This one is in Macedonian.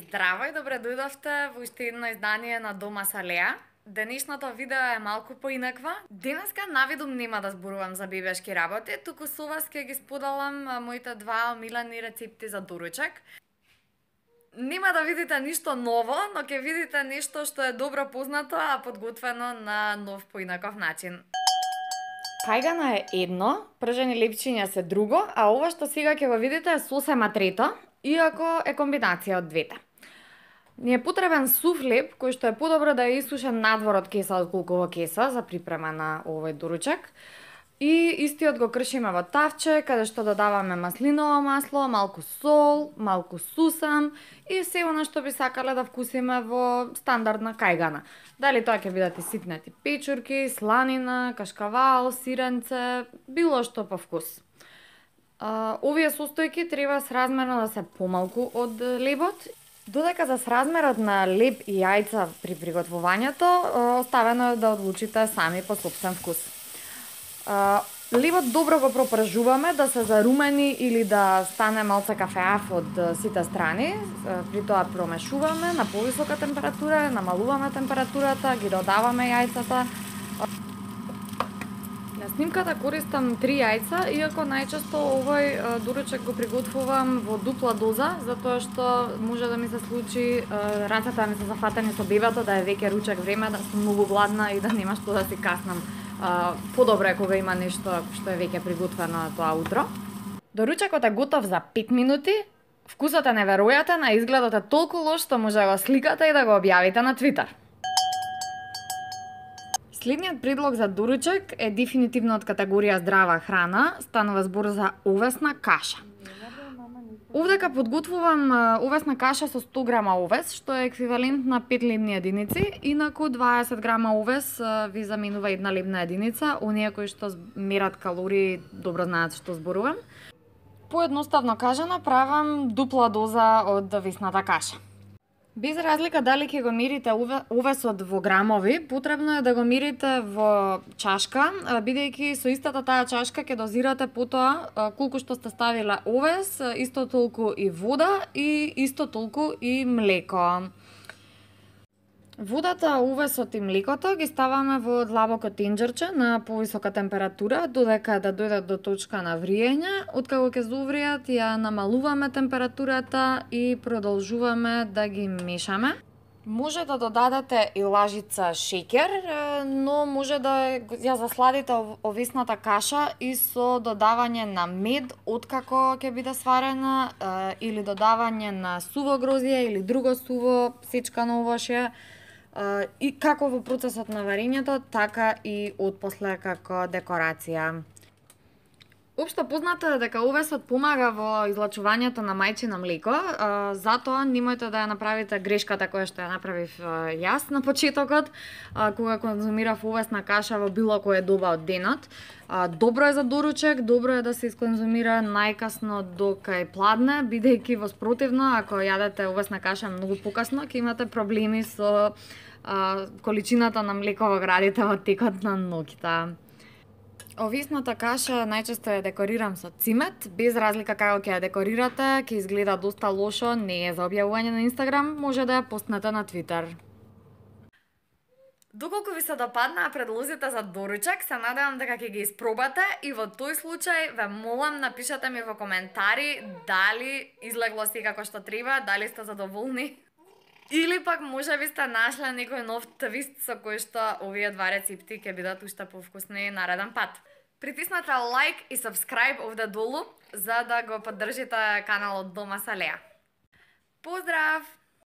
Здраво и добре дојдовте во уште едно издание на Дома со Леа. Денешното видео е малку поинаква. Денеска навидум нема да зборувам за бебешки работи, туку со вас ќе ги споделам моите два омилени рецепти за доручек. Нема да видите ништо ново, но ќе видите нешто што е добро познато, а подготвено на нов поинаков начин. Кајгана е едно, пржени лепчиња се друго, а ова што сега ќе го видите е сосема трето, иако е комбинација од двете. Ни е потребен сув леп, кој што е подобро да е исушен надвор од кеса отколку во кеса за припрема на овој доручек. И истиот го кршиме во тавче, каде што додаваме маслиново масло, малку сол, малку сусам и се она што би сакале да вкусиме во стандардна кајгана. Дали тоа ќе бидат и ситнати печурки, сланина, кашкавал, сиренце, било што по вкус. Овие состојки треба сразмерно да се помалку од лебот, додека за сразмерот на леб и јајца при приготвувањето оставено е да одлучите сами по сопствен вкус. Лебот добро го пропржуваме да се зарумени или да стане малце кафеав од сите страни. При тоа промешуваме на повисока температура, намалуваме температурата, ги додаваме јајцата. На снимката користам 3 јајца, иако најчесто овој доручек го приготвувам во дупла доза, затоа што може да ми се случи рацете да ми се зафатени со бебето, да е веќе ручек време, да сум многу гладна и да нема што да си каснам. Подобро е кога има нешто што е веќе приготвено тоа утро. Доручекот е готов за 5 минути. Вкусот е неверојатен, а изгледот е толку лош што може да го сликате и да го објавите на Твитер. Следниот предлог за доручек е дефинитивно од категорија здрава храна, станува збор за овесна каша. Овдека подготвувам овесна каша со 100 грама овес, што е еквивалент на 5 лебни единици, инаку 20 грама овес ви заменува една лебна единица, оние кои што мерат калории добро знаат што зборувам. Поедноставно кажано, правам дупла доза од весната каша. Без разлика дали ќе го мерите овесот во грамови, потребно е да го мерите во чашка, бидејќи со истата таа чашка ќе дозирате потоа колку што сте ставиле овес, исто толку и вода и исто толку и млеко. Водата, овесот и млекото ги ставаме во длабоко тенџерче на повисока температура, додека да дојдат до точка на вриење. Откако ќе зовријат, ја намалуваме температурата и продолжуваме да ги мешаме. Може да додадете и лажица шеќер, но може да ја засладите овесната каша и со додавање на мед откако ќе биде сварена, или додавање на суво грозје или друго суво сечкано овошје, и како во процесот на варењето, така и отпосле како декорација. Општо познато е дека овесот помага во излачувањето на мајчино млеко, затоа немојте да ја направите грешката која што ја направив јас на почетокот, кога конзумирав овесна каша во било која доба од денот. Добро е за доручек, добро е да се исконзумира најкасно до кај пладне, бидејќи воспротивно, ако јадете овесна каша многу покасно, ќе имате проблеми со количината на млеко во градите во текот на ноќта. Овесната каша најчесто ја декорирам со цимет, без разлика како ќе ја декорирате, ќе изгледа доста лошо, не е за објавување на Инстаграм, може да ја постнете на Твитер. Доколку ви се допаднаа предлозите за доручек, се надевам дека ќе ги испробате и во тој случај ве молам напишете ми во коментари дали излегло се како што треба, дали сте задоволни. Или пак може би сте нашле некој нов твист со кој што овие два рецепти ќе бидат уште повкусни нареден пат. Притиснете лайк и subscribe овде долу за да го поддржите каналот Дома со Леа. Поздрав!